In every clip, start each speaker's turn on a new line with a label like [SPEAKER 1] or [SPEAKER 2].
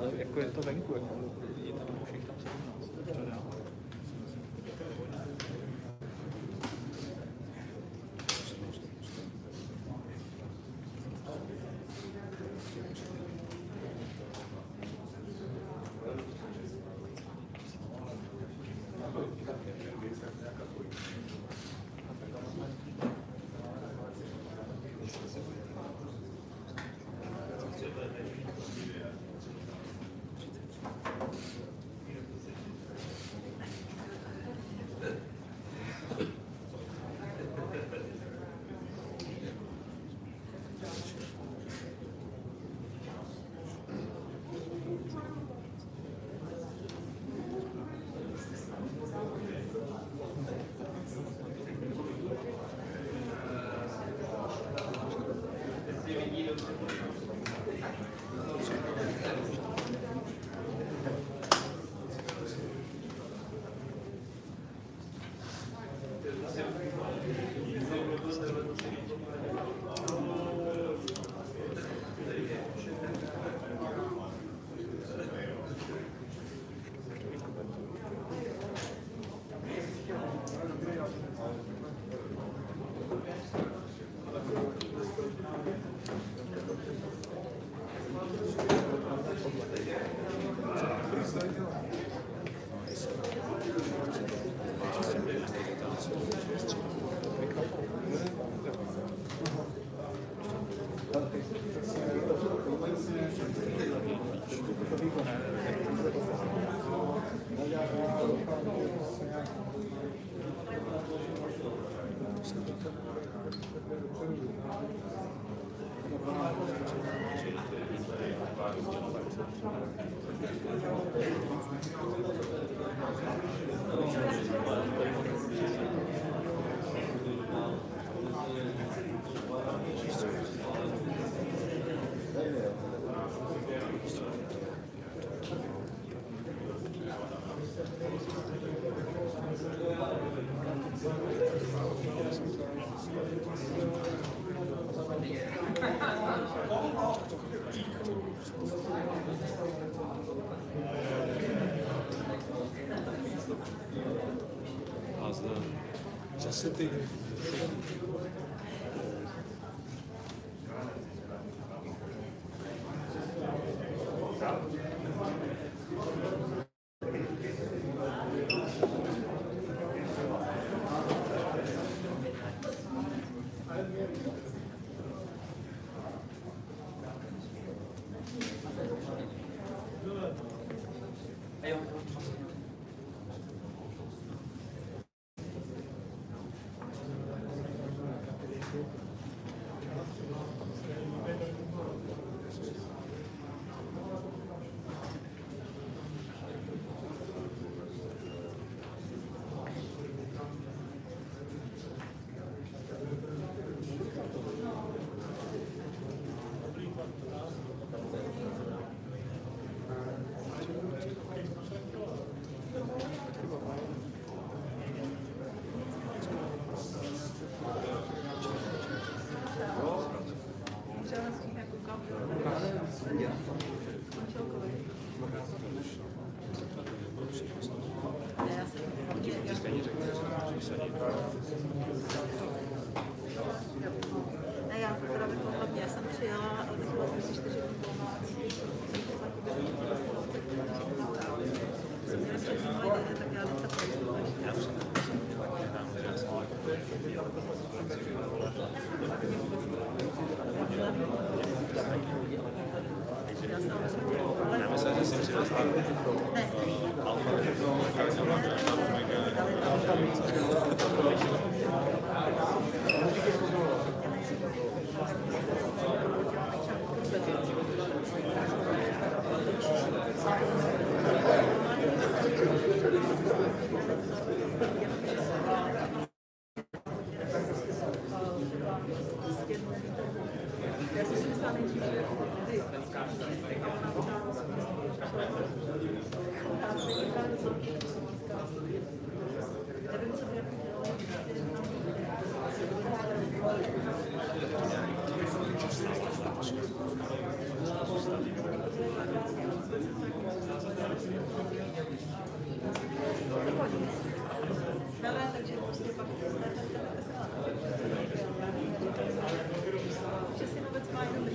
[SPEAKER 1] ale jako je to venku, jako lidí tam už jich tam 17.
[SPEAKER 2] A zase ty
[SPEAKER 3] Ne, já to teda řekla hlavně, já jsem přijela, ale tak vlastně si 4 dny tak já bych tak
[SPEAKER 2] já myslím, že jsem přivezla
[SPEAKER 3] nevím, co by Takže prostě pak že si vůbec má jenom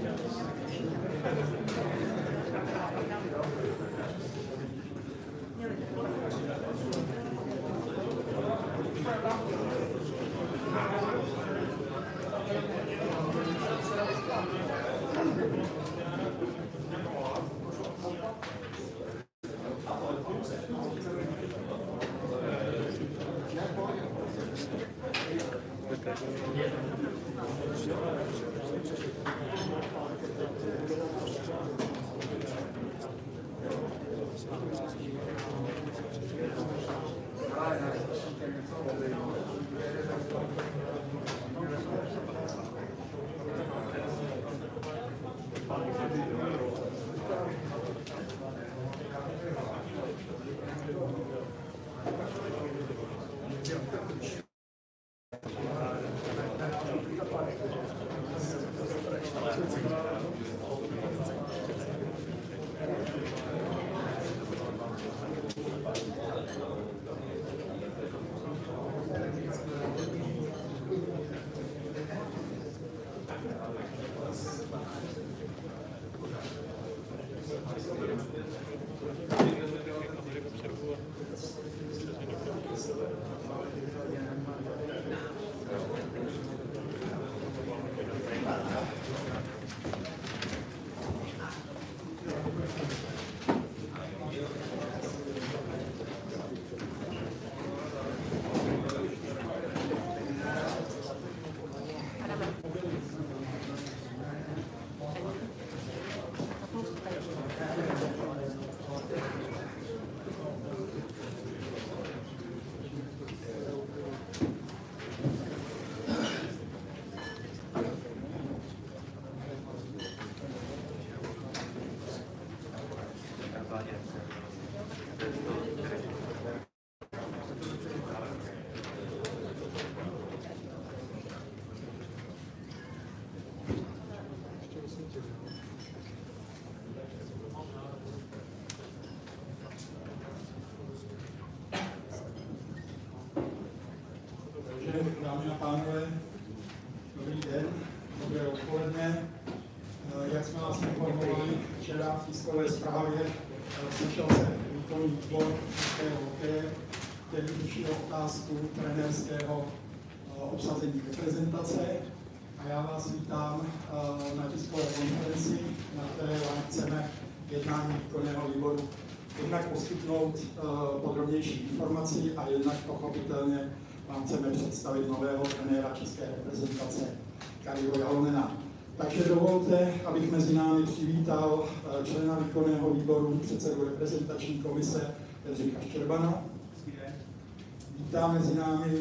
[SPEAKER 4] Dámy a pánové, dobrý den, dobré odpoledne. Jak jsme vás informovali včera v tiskové zprávě, slyšel se výkonný výbor českého hokeje, který řešil otázku trenérského obsazení reprezentace. A já vás vítám na tiskové konferenci, na které vám chceme jednání výkonného výboru jednak poskytnout podrobnější informaci a jednak pochopitelně vám chceme představit nového trenéra české reprezentace Kariho Jalonena. Takže dovolte, abych mezi námi přivítal člena výkonného výboru, předsedu reprezentační komise Bedřicha Štěrbana. Vítám mezi námi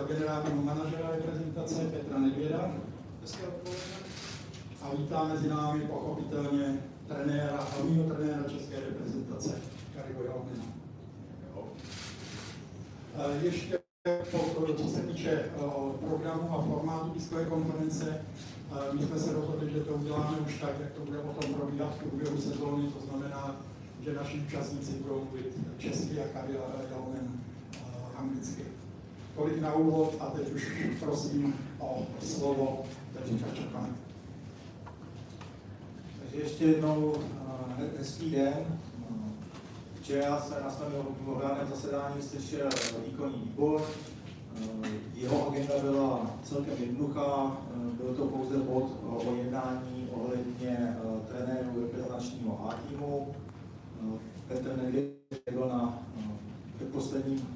[SPEAKER 4] generálního manažera reprezentace Petra Nedvěda. A vítám mezi námi pochopitelně hlavního trenéra české reprezentace Kariho Jalonena. Ještě co se týče programu a formátu tiskové konference, my jsme se rozhodli, že to uděláme už tak, jak to bude potom probíhat v průběhu sezóny, to znamená, že naši účastníci budou mluvit česky a Kari Jalonen anglicky. Tolik na úvod a teď už prosím o slovo Bedřicha Štěrbana.
[SPEAKER 5] Takže ještě jednou hezký den. Včera se na svém mimořádném zasedání slyšel výkonný výbor. Jeho agenda byla celkem jednoduchá, byl to pouze bod o jednání ohledně trenérů reprezentačního A-týmu. Petr Nedvěd byl na předposledním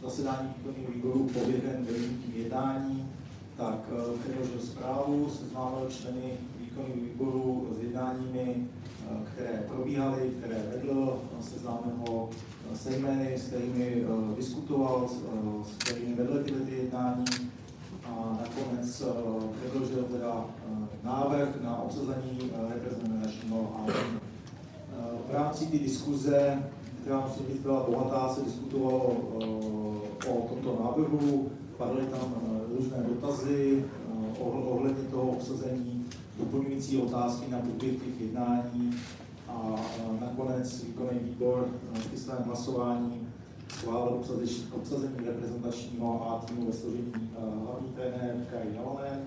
[SPEAKER 5] zasedání výkonného výboru pověřen vedení jednání, tak předložil zprávu, seznámil členy výkonného výboru s jednáními, které probíhaly, které vedl, seznámil ho se jmény, s kterými diskutoval, s kterými vedl tyhle jednání a nakonec předložil teda návrh na obsazení reprezentačního A-týmu. V rámci té diskuze, která musím říct byla bohatá, se diskutovalo o tomto návrhu, padly tam různé dotazy ohledně toho obsazení, doplňující otázky na průběh těch jednání nakonec výkonný výbor při svém hlasování schválil obsazení reprezentačního A týmu ve složení hlavní trenér Kari Jalonenem,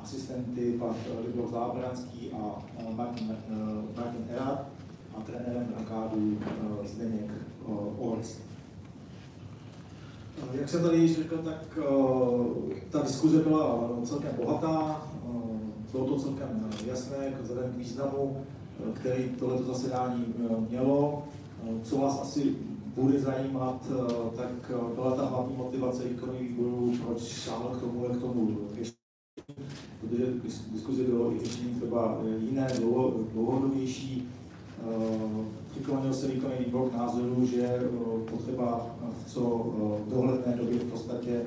[SPEAKER 5] asistenty pan Libor Zábranský a Martin Erat a trenérem brankářů Zdeněk Orst. Jak jsem tady již řekl, tak ta diskuze byla celkem bohatá, bylo to celkem jasné vzhledem k významu, který tohleto zasedání mělo. Co vás asi bude zajímat, tak byla ta hlavní motivace výkonných výborů, proč šáhl k tomu řešení, protože diskuze bylo i řešení třeba jiné, dlouhodobější. Přiklonil se výkonný výbor k názoru, že potřeba v dohledné době v podstatě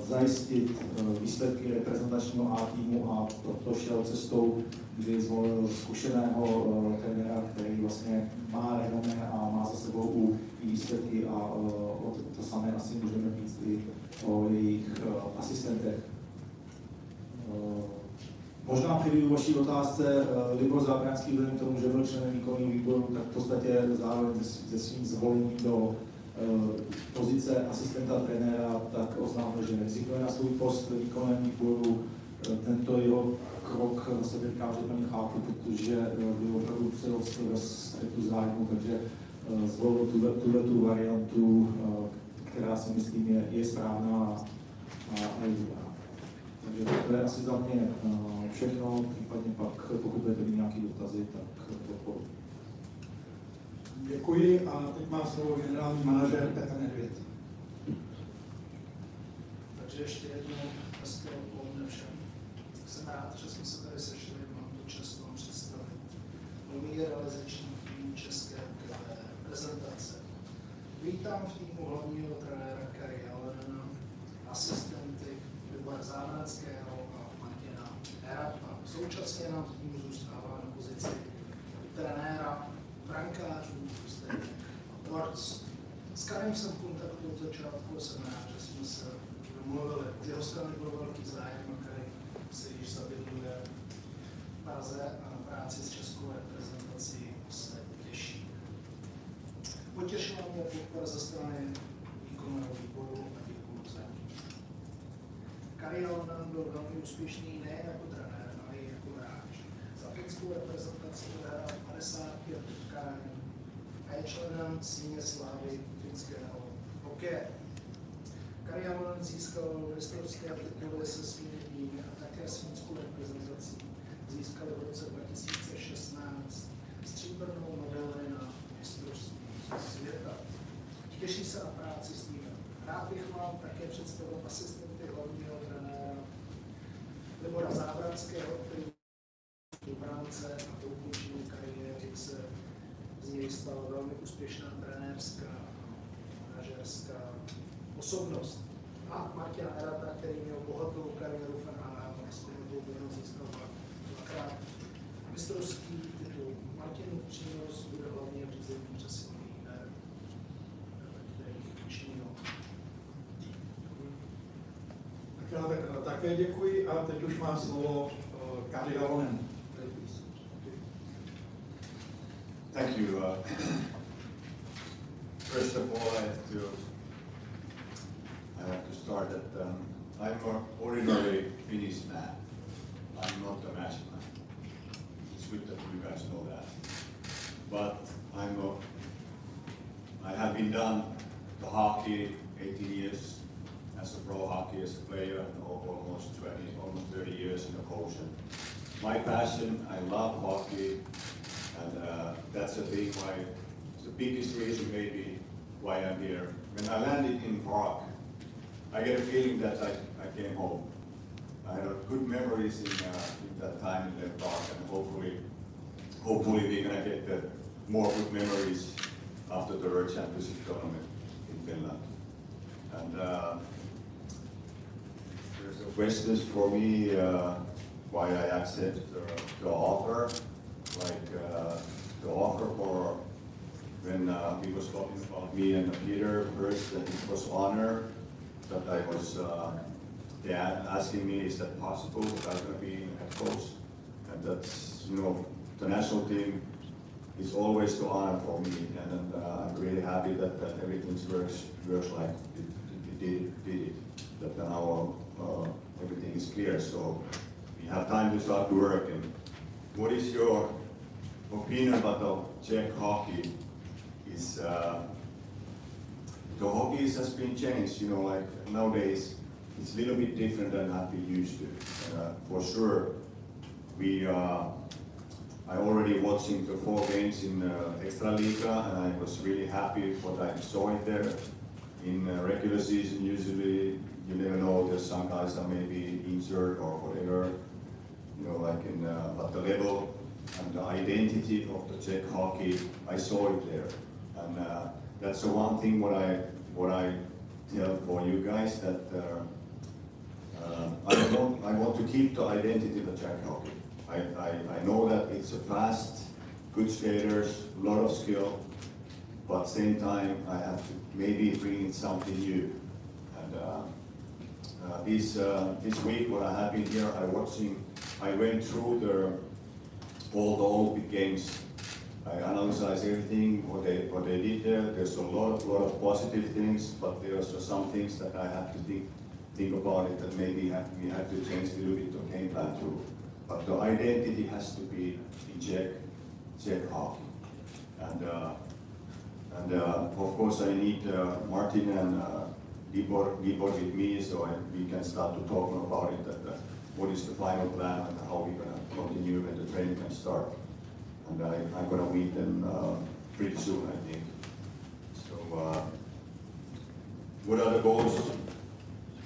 [SPEAKER 5] zajistit výsledky reprezentačního A týmu a proto šel cestou, kdy zvolil zkušeného trenéra, který vlastně má renomé a má za sebou i výsledky a to samé asi můžeme říct i o jejich asistentech. Možná přijdu vaší otázce, Libor Zábranský, vzhledem k tomu, že byl členem výkonného výboru, tak v podstatě zároveň se svým zvolením do pozice asistenta trenéra, tak oznámil, že rezignuje na svůj post ve výkonném výboru. Tento jeho krok se říkám, že plně chápu, protože byl opravdu ve střetu zájmu, takže zvolil tuto variantu, která si myslím je správná a dobrá. Takže to je asi za mě všechno, případně pak, pokud budete mít nějaké dotazy, tak odpovím.
[SPEAKER 4] Děkuji a teď má slovo generální manažer Petr Nedvěd.
[SPEAKER 6] Takže ještě jednou hezké odpoledne všem. Jsem rád, že jsme se tady sešli, mám tu čest vám představit nový realizační tým české hokejové reprezentace. Vítám v týmu hlavního trenéra Kari Jalonena, asistenty Libora Zábranského a Martina Erata. Současně nám v týmu zůstává na pozici trenéra brankářů, Zdeněk Orst. S Karem jsem v kontaktu od začátku, jsem rád, že jsme se domluvili. Z jeho strany byl velký zájem, který se již zabydluje v Praze a na práci s českou reprezentací se těší. Potěšila mě podpora ze strany výkonného výboru a děkuji za ní. Kari Jalonen byl velmi úspěšný nejen jako trenér, ale i jako hráč. Za finskou reprezentaci odehrál 55 utkání a je členem síně slávy finského hokeje. Kari Jalonen získal mistrovské tituly se svými týmy a také s finskou reprezentací. Získal v roce 2016 stříbrnou medaili na mistrovství světa. Těší se na práci s týmem. Rád bych vám také představil asistenty hlavního trenéra Libora Zábranského, který v práce a po ukončení kariéry se z něj stala velmi úspěšná trenérská a manažerská osobnost. A Martina Erata, který měl bohatou kariéru v NHL, získal dvakrát mistrovský titul. Martinův přínos bude hlavně v řízení přesilových her, kterých činil.
[SPEAKER 4] Tak já také děkuji a teď už má slovo Kari Jalonen.
[SPEAKER 7] Thank you. First of all, I have to start that I'm an ordinary Finnish man. I'm not a matchman. It's good that you guys know that. But I have been done the hockey 18 years as a pro hockey as a player, and almost 30 years in a coach. My passion, I love hockey. And that's the biggest reason maybe why I'm here. When I landed in Prague, I get a feeling that I came home. I had good memories in that time in Prague, and hopefully we're gonna get more good memories after the World Championship tournament in Finland. And there's a questions for me why I accept the offer. Like the offer for when he was talking about me and Peter first, that it was honor that I was asking me, is that possible that I'm going to be head coach? And that's, the national team it's always the honor for me, and I'm really happy that everything works like it did it. That now everything is clear, so we have time to start to work. And what is your opinion about the Czech hockey? Is the hockey has been changed, you know, like nowadays it's a little bit different than I've been used to. For sure, I already watching the 4 games in Extraliga, and I was really happy what I saw in there. In regular season, usually you never know, there's some guys are maybe injured or whatever, you know, like in, but the level and the identity of the Czech hockey, I saw it there. And that's the one thing what I tell for you guys, that I want to keep the identity of the Czech hockey. I know that it's a fast, good skaters, a lot of skill, but at the same time I have to maybe bring in something new. And this week what I have been here, I went through all the old games. I analyzed everything what they did there. There's a lot of positive things, but there are also some things that I have to think about it, that maybe we have to change a little bit the game plan too. But the identity has to be in Czech hockey. And of course I need Martin and Libor with me, so we can start to talk about it, that what is the final plan and how we're going to continue when the training can start. And I'm going to meet them pretty soon, I think. So what are the goals?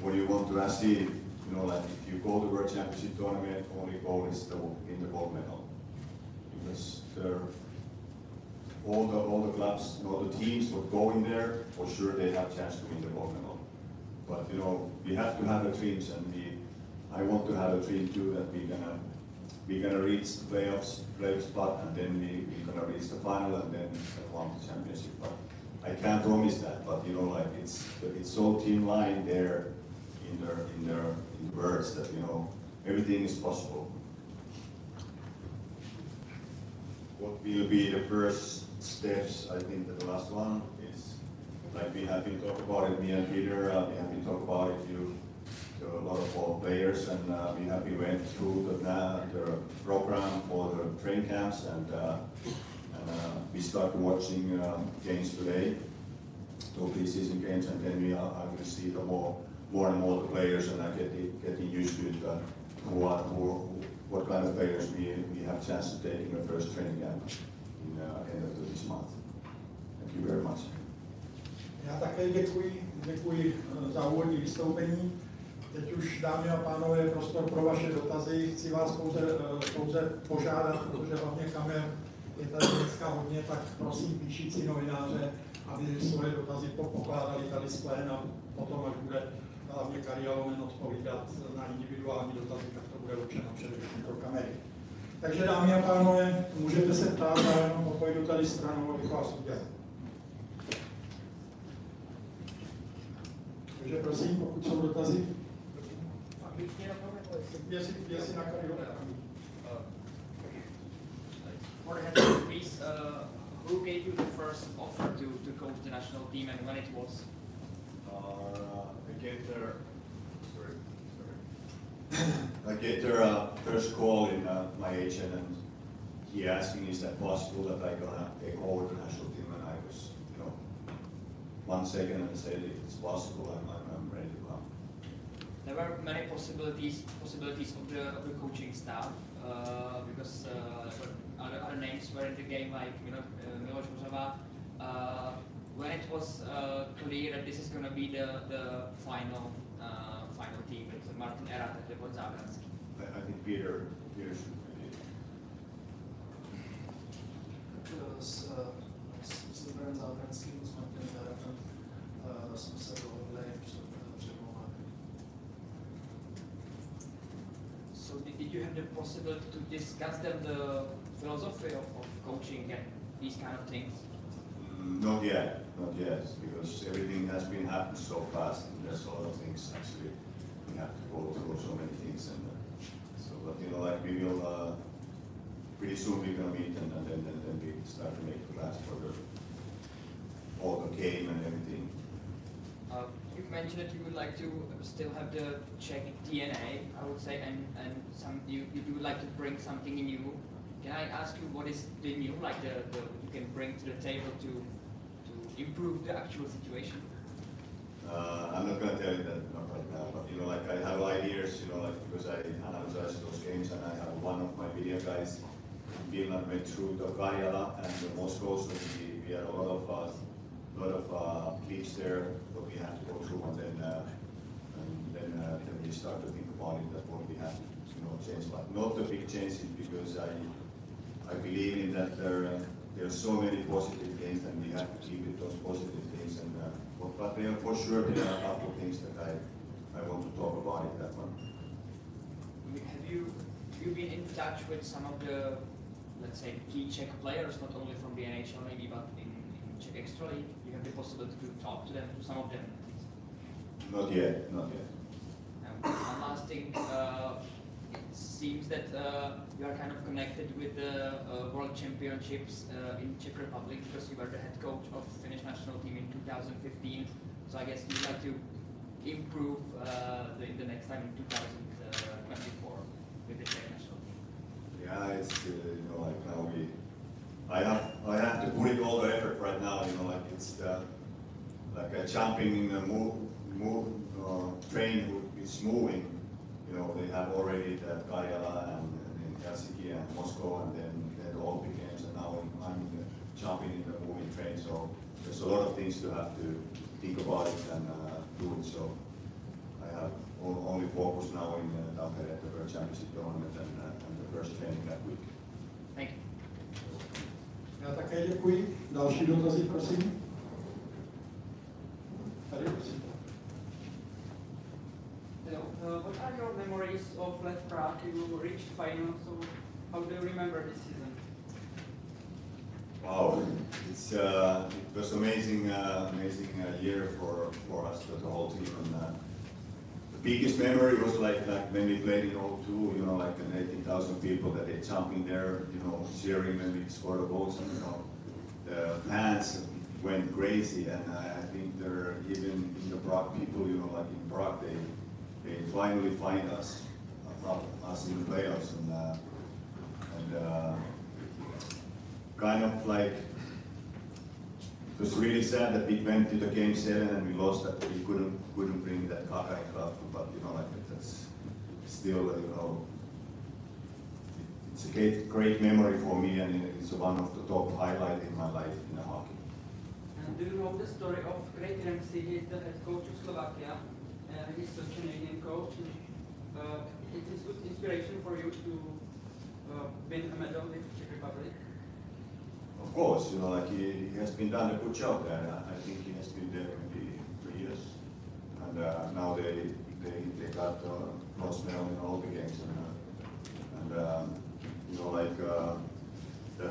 [SPEAKER 7] What do you want to achieve? You know, like if you go to World Championship tournament, only goal is to win the gold medal. Because all the clubs, you know, the teams would go in there, for sure they have a chance to win the gold medal. But you know, we have to have the dreams, and I want to have a dream too, that we're gonna reach the playoff spot, and then we're gonna reach the final, and then won the championship. But I can't promise that. But you know, like it's so thin line there in their words that, you know, everything is possible. What will be the first steps? I think that the last one is, like we have been talking about it, me and Peter, we have been talking about it to a lot of our players, and we went through the program for the training camps, and we started watching games today, 2 preseason games, and then I will see the more and more the players, and I getting used to it, what kind of players we have a chance to take in the first training camp in end of this month. Thank you very much.
[SPEAKER 4] Já také děkuji za úvodní vystoupení. Teď už, dámy a pánové, je prostor pro vaše dotazy. Chci vás pouze požádat, protože hlavně kamer je tady dneska hodně, tak prosím píšící novináře, aby svoje dotazy pokládali tady z pléna. Potom, až bude hlavně Kari Jalonenem odpovídat na individuální dotazy, tak to bude určeno především pro kamery. Takže, dámy a pánové, můžete se ptát, já jenom pojdu tady stranou, abych vás udělal. Takže prosím, pokud jsou dotazy. Jestli na Kari Jalonenem.
[SPEAKER 1] Please, who gave you the first offer to coach the national team, and when it was?
[SPEAKER 7] I get their first call in my agent, and he asked me, is that possible that I gonna take over the national team? And I was, you know, 1 second and said, if it's possible, I'm ready to come.
[SPEAKER 1] There were many possibilities of the coaching staff, because other names were in the game, like, you know, Miloš Kozava. When it was clear that this is going to be the final team, with Martin Erat and Libor Zábranský.
[SPEAKER 7] I think Peter should be it.
[SPEAKER 6] S Liborem Zábranským, s Martinem Eratem jsme se dohodli před volbami.
[SPEAKER 1] So did you have the possibility to discuss the philosophy of coaching and these kind of things?
[SPEAKER 7] Not yet, because everything has been happening so fast, and there's a lot of things actually. We have to go through so many things, and so. But you know, like we will pretty soon we're gonna meet, and then we start
[SPEAKER 1] mentioned that you would like to still have the Czech DNA, I would say, and you do like to bring something new. Can I ask you what is the new, like the you can bring to the table to improve the actual situation?
[SPEAKER 7] I'm not going to tell you that not right now, but you know, like I have ideas, you know, like because I analyze those games, and I have one of my video guys in Finland went through the Kari and the Moscow, so we had a lot of clips there that we have to go through, and then we start to think about it, that what we have to, you know, change. Like not the big changes, because I believe in that there are so many positive things, and we have to keep with those positive things. And but there for sure there are a couple of things that I want to talk about in that one.
[SPEAKER 1] Have you been in touch with some of the, let's say, key Czech players, not only from the NHL maybe, but in Czech Extra League? You have the possibility to talk to them, to some of them at least?
[SPEAKER 7] Not yet, not yet.
[SPEAKER 1] One last thing, it seems that you are kind of connected with the World Championships in Czech Republic, because you were the head coach of Finnish national team in 2015. So I guess you'd like to improve the next time in 2024 with the Czech national team.
[SPEAKER 7] Yeah, it's you know, like now I have to put in all the effort right now. You know, like it's like jumping in a train is moving. You know, they have already the Kari and in Helsinki and Moscow, and then the Olympic Games, and now I'm jumping in the moving train. So there's a lot of things to have to think about it and do it. So I have only focus now in Tampere at the World Championship tournament and the first training that week.
[SPEAKER 1] Thank you.
[SPEAKER 4] Já také děkuji. Další dotazy, prosím. Tady, prosím.
[SPEAKER 8] Hello. What are your memories of Lech Prague? You reached final, so how do you remember this season?
[SPEAKER 7] Wow, it was amazing year for us, the whole team. And the biggest memory was like when we played in 02, you know, like 18,000 people that they jumping there, you know, cheering when we scored a goal. And, you know, the fans went crazy, and I think they're even in the Prague people, you know, like in Prague, they finally find us in the playoffs, and kind of like it was really sad that we went to the game 7 and we lost, that we couldn't bring that Kari Cup, but you know, like that's still, you know, it's a great memory for me, and it's one of the top highlights in my life in hockey.
[SPEAKER 8] And do you know the story of Kari Jalonenem? He is the head coach of Slovakia. He's a Canadian coach. It is good inspiration for you to win a medal with Czech Republic.
[SPEAKER 7] Of course, you know, like he has been done a good job there. I think he has been there maybe 3 years, and now they got bronze medal in all the games, and you know, like the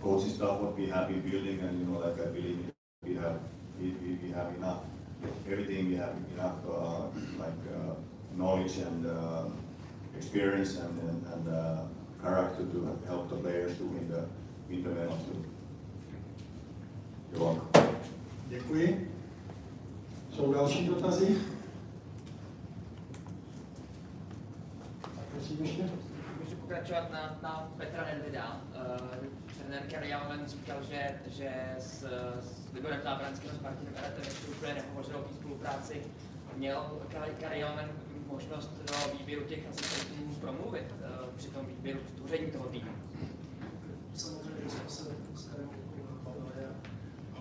[SPEAKER 7] coaching staff what we have been building, and you know, like I believe we have enough. Everything we have enough knowledge and experience and character to help the players to win the medal too. You're welcome.
[SPEAKER 4] Děkuji. Jsou další dotazy? Tak prosím ještě.
[SPEAKER 1] Můžu pokračovat na Petra Nedvěda. Trenér Kari Jalonenem říkal, že s Ligorem Zábranským a s Martinem Eretem ještě úplně nehovořil o té spolupráci. Měl Kari Jalonenem možnost do výběru těch asistentů promluvit při tom výběru tvoření toho týmu?
[SPEAKER 6] Samozřejmě, že jsme se s Karem bavili a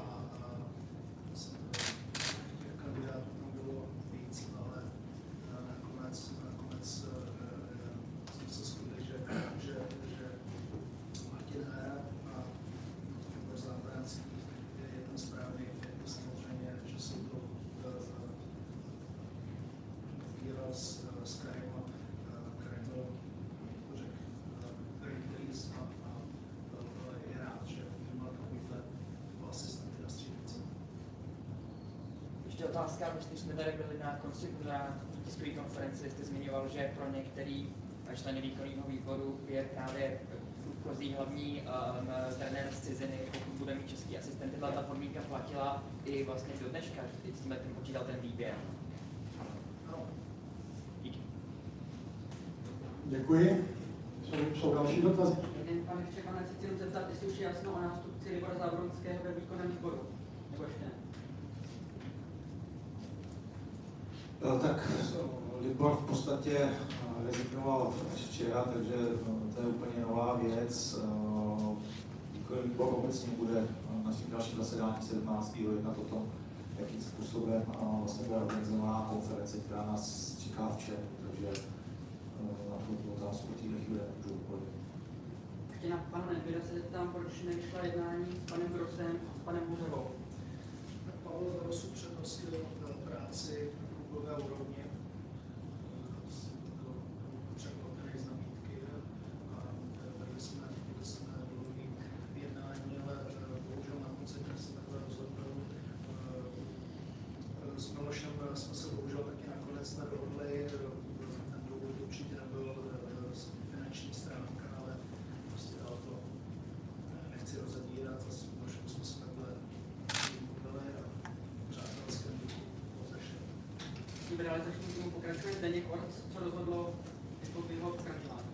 [SPEAKER 6] těch kandidátů tam bylo víc, ale nakonec jsme se shodli, že Martin Hera a Igor Zábranský je ten správný fit. Samozřejmě, že jsem to díval s Karem a Karem byl, řekl, který snad je rád, že měl takovýhle asistenty na střídnici.
[SPEAKER 1] Ještě otázka, když jsme tady byli na tiskové konferenci, jste zmiňoval, že pro některý členy výkonného výboru je právě průchozí hlavní trenér z ciziny, pokud bude mít český asistent. ta podmínka platila i vlastně do dneška, že teď jsme tím počítal ten výběr. Díky.
[SPEAKER 4] Děkuji. Jsou další dotazy?
[SPEAKER 8] Pane Štěpane, se chci jenom zeptat, jestli už je jasno o nástupci Libora Zábronského ve výkonném výboru, nebo ještě ne?
[SPEAKER 5] Tak Libor v podstatě rezignoval včera, takže to je úplně nová věc. Výkonný výbor obecně bude na svým dalším zasedání 17. jednat o tom, jakým způsobem vlastně bude organizovaná konference, která nás čeká v červnu, takže na tuto otázku v této chvíli nemůžu odpovědět.
[SPEAKER 8] Ještě na pana Nedvěda se zeptám, proč nevyšla jednání s panem Grosem a s panem Huzovou.
[SPEAKER 6] Pavel Grosu přednostil práci na klubové úrovni. Překvapený z nabídky a vedli jsme dlouhý jednání, ale bohužel na konci dne se takhle rozhodl. S Milošem jsme se bohužel taky nakonec nedohodli. Ten důvod určitě nebyl finanční stránka, ale prostě dál to nechci rozebírat. A s Milošem jsme se takhle domluvili a přátelském duchu rozešli.
[SPEAKER 8] V realizačním týmu pokračuje Zdeněk Orc, co rozhodlo jako jeho pokračování?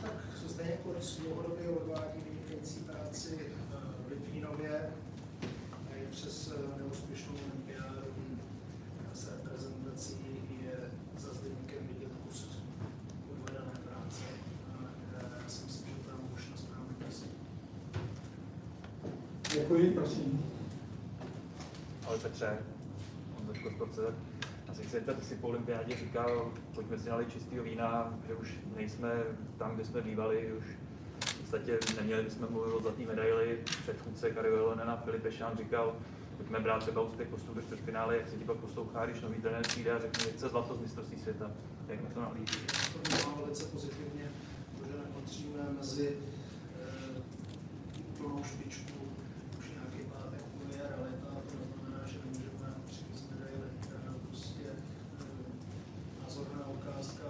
[SPEAKER 6] Tak Zdeněk Orc dlouhodobě odvádí vynikající práci v Litvínově. I přes neúspěšnou olympiádu s reprezentací je za Zdeňkem vidět kus odvedené práce. Já si myslím, že tam už na správný cestě.
[SPEAKER 4] Děkuji, prosím.
[SPEAKER 9] Ale Petře, on za konference, já si chci zeptat, jestli po olympiádě říkal, pojďme si nalít čistého vína, že už nejsme tam, kde jsme bývali, už v podstatě neměli bychom mluvit o zlatý medaili. Předchůdce Kari Jalonenem Filip Ešán říkal, pojďme brát třeba úspěch postup do čtvrtfinále, jak se ti pak poslouchá, když nový trenér přijde a řekne, že chce zlato z mistrovství světa. Jak na to nahlížíš?
[SPEAKER 6] To má velice pozitivně, protože nepatříme mezi úplnou špičku. Už nějaký pátek je realita, to neznamená, že nemůžeme přivést medaily. Prostě názorná ukázka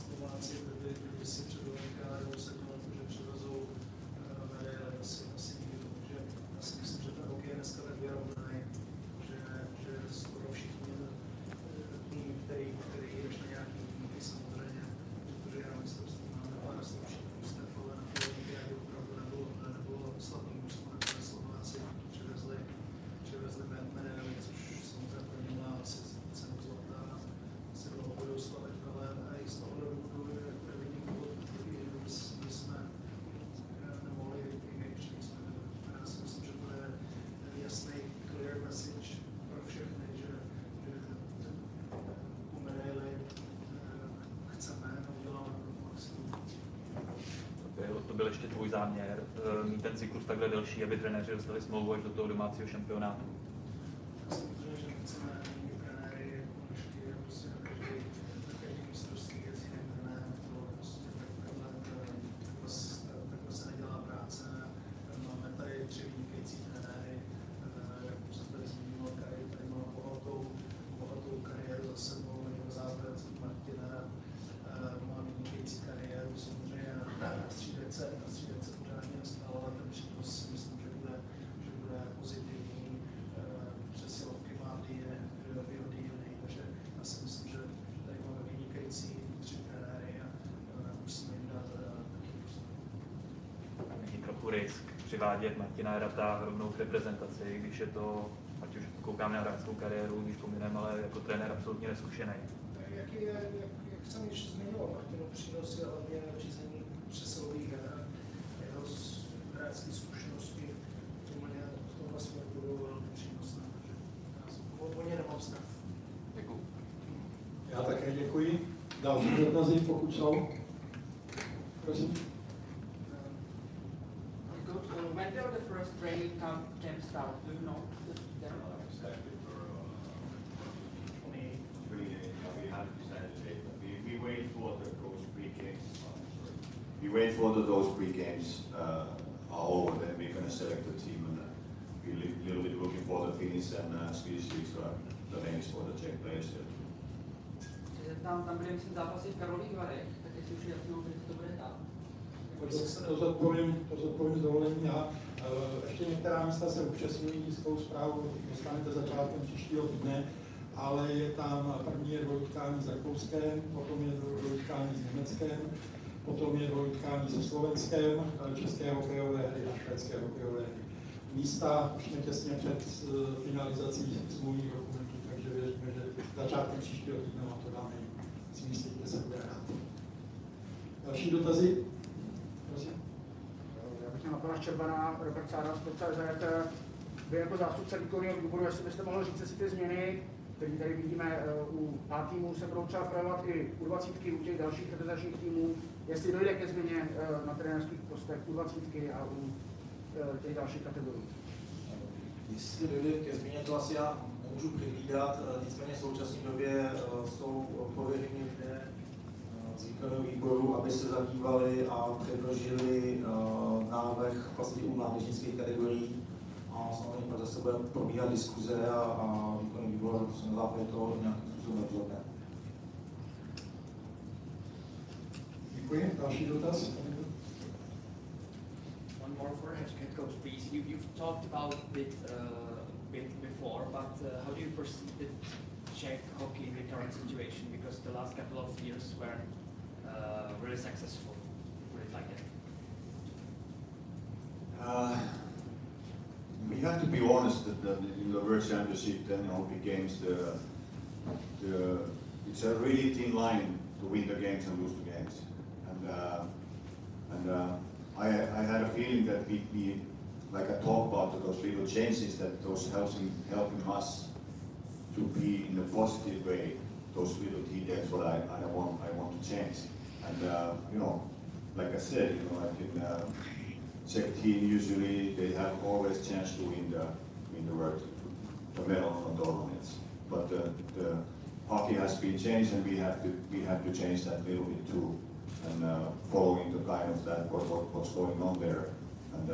[SPEAKER 6] Slováci, kdyby si před olympiádou sedělo, že přivezou medaily, asi nikdo. Takže já si myslím, že ten hokej je dneska tak vyrovnaný, že skoro všichni tým, který ještě nějaký výjimky samozřejmě, protože já mistrovství máme pár slabších mužstev, ale na té olympiádě opravdu nebylo slabý mužstvo, které Slováci přivezli medaily, což samozřejmě pro ně má asi cenu zlata, asi dlouho budou slavit, ale i z toho důvodu, jak vidím, kdy jsme nemohli přijít. Já si myslím, že to je jasný clear message pro všechny, že tu medaili chceme a uděláme pro maximum.
[SPEAKER 9] To byl ještě tvůj záměr, mít ten cyklus takhle delší, aby trenéři dostali smlouvu až do toho domácího šampionátu.
[SPEAKER 6] Samozřejmě, že chceme mít trenéry, konečky, prostě na každý mistrovství je s jiným trenérem, takhle se nedělá práce. Máme tady 3 vynikající trenéry, jak už jsem tady zmínil, Kari tady má bohatou kariéru za sebou, nebo závěrec Martina, má vynikající kariéru, samozřejmě na střídece pořádně nastala, ale ten přínos si myslím, že bude pozitivní. Přesilovky má výhody jiný, takže já si myslím, že tady máme vynikající 3 trenéry a musíme jim dát taky prostor.
[SPEAKER 9] Není trochu risk přivádět Martina Rata rovnou k reprezentaci, když je to, ať už koukám na hráčskou kariéru, když pomineme, ale jako trenér absolutně neskušený.
[SPEAKER 6] Jak jsem již zmiňoval, Martinův přínos je hlavně řízení přesilových her, jeho hráčské zkušenosti v tomhle směru budou velmi přínosné, takže o ně nemám strach.
[SPEAKER 9] Děkuji.
[SPEAKER 4] Já také děkuji. Další dotazy, pokud jsou. Prosím.
[SPEAKER 8] When will the first training camp start? Do you know?
[SPEAKER 7] We wait for those pre-games are over, then we're going to select the team, and we're a little bit looking for the Finnish and Swedish leagues, the names for the Czech players there.
[SPEAKER 8] Tam byly, myslím, zápasy v Karlových Varech, tak jestli už je jasno, kde to bude dál.
[SPEAKER 4] To zodpovím s dovolením já. Ještě některá místa se upřesňují, tiskovou zprávu dostanete začátkem příštího týdne, ale je tam první je dvojutkání s Rakouskem, potom je dvojutkání s Německem, potom je dvojutkání se Slovenskem, české hokejové hry a švédské hokejové hry. Místa už jsme těsně před finalizací smluvních dokumentů, takže věříme, že začátkem příštího týdne vám to dáme z místě, kde se bude hrát. Další dotazy? Prosím.
[SPEAKER 10] Já bych měl na pana Červená, Robert Sára z konference. Vy jako zástupce výkonného výboru, jestli byste mohl říct, jestli ty změny, které tady vidíme u A týmů, se budou třeba projevovat i u 20, u těch dalších reprezentačních týmů, jestli dojde ke změně na trenérských postech u 20 a u těch dalších kategorií.
[SPEAKER 5] Jestli dojde ke změně, to asi já nemůžu předvídat, nicméně v současné době jsou pověření lidé z výkonného výboru, aby se zabývali a předložili návrh vlastně u mládežnických kategorií. A samozřejmě proto se bude probíhat diskuze a výkonný výbor se na základě toho nějakým způsobem rozhodne.
[SPEAKER 4] Děkuji. Další dotaz?
[SPEAKER 1] One more for head coach, please. You've talked about it before, but how do you perceive the Czech hockey in the current situation? Because the last couple of years were really successful. Put it like that.
[SPEAKER 7] We have to be honest that in the World Championship and Olympic Games, it's a really thin line to win the games and lose the games. I had a feeling that we like I talked about those little changes, that those helping us to be in a positive way. Those little details what I want to change. And you know, like I said, you know, like in Czech team usually they have always chance to win the medal from tournaments. But the hockey has been changed, and we have to change that little bit too, and following the kind of that what's going on there. And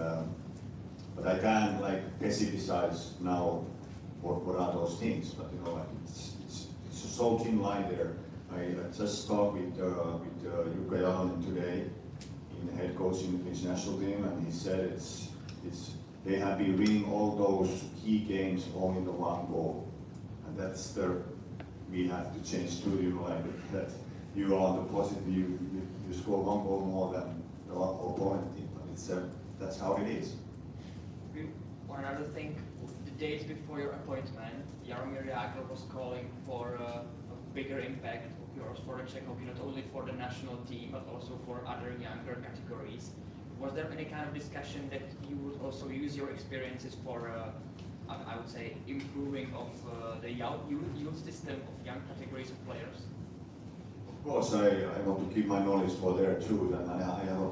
[SPEAKER 7] but I can't like pessimize now what are those things. But you know, like it's a so thin line there. I just talked with Kari Jalonenem today, the head coach in the Finnish national team, and he said they have been winning all those key games all in the one goal, and that's we have to change too. You know, like that you are on the positive, you score one goal more than the opponent team, but that's how it is.
[SPEAKER 1] One other thing, the days before your appointment, Jaromír Jágr was calling for a bigger impact of yours for the Czech hockey, not only for the national team, but also for other younger categories. Was there any kind of discussion that you would also use your experiences for, I would say, improving of the youth system of young categories of players?
[SPEAKER 7] Of course, I want to keep my knowledge for there too, and I have a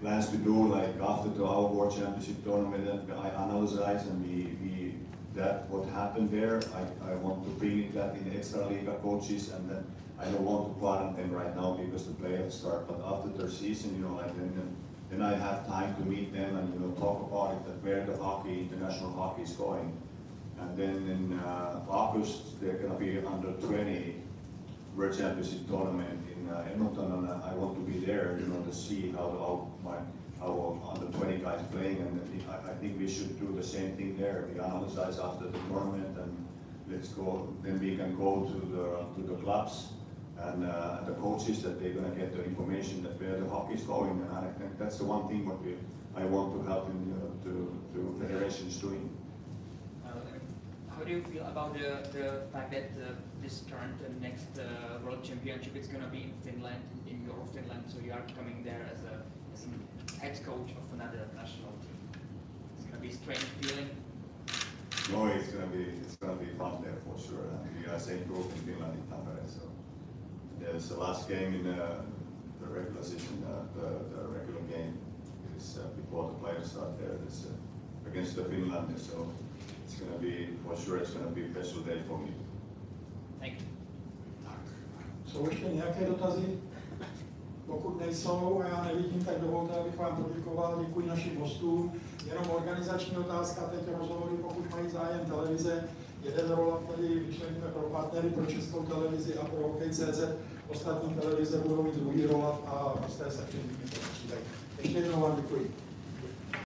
[SPEAKER 7] plans to do, like after our World Championship tournament, and I analyze and we that what happened there. I want to bring that in extra liga coaches, and then I don't want to partner them right now because the playoffs start. But after their season, you know, like then I have time to meet them and talk about it, that where the hockey, international hockey is going. And then in August they're gonna be under 20 World Championship tournament in Edmonton, and I want to be there, to see how under 20 guys playing, and I think we should do the same thing there. We analyze after the tournament, and let's go. Then we can go to the clubs and the coaches, that they're gonna get the information that where the hockey is going, and I think that's the one thing what I want to help to federations doing.
[SPEAKER 1] How do you feel about the fact that this current and next World Championship is going to be in Finland, in your Finland, so you are coming there as a head coach of another national team? It's going to be a strange feeling.
[SPEAKER 7] No, it's gonna be fun there for sure. And we are same group in Finland in Tampere, so there's the last game in the regular season, the regular game is before the players start there. It's against the Finland, so it's gonna be for sure. It's gonna be a special day for me.
[SPEAKER 1] Thank you.
[SPEAKER 4] Jsou ještě nějaké dotazy? Pokud nejsou a já nevidím, tak dovolte, abych vám poděkoval. Děkuji našim hostům. Jenom organizační otázka, teď rozhovory, pokud mají zájem televize. Jeden roll tady vyčleníme pro partnery, pro Českou televizi a pro Hokej.cz. Ostatní televize budou mít druhý roll a hosté se před nimi přidají. Ještě jednou vám děkuji.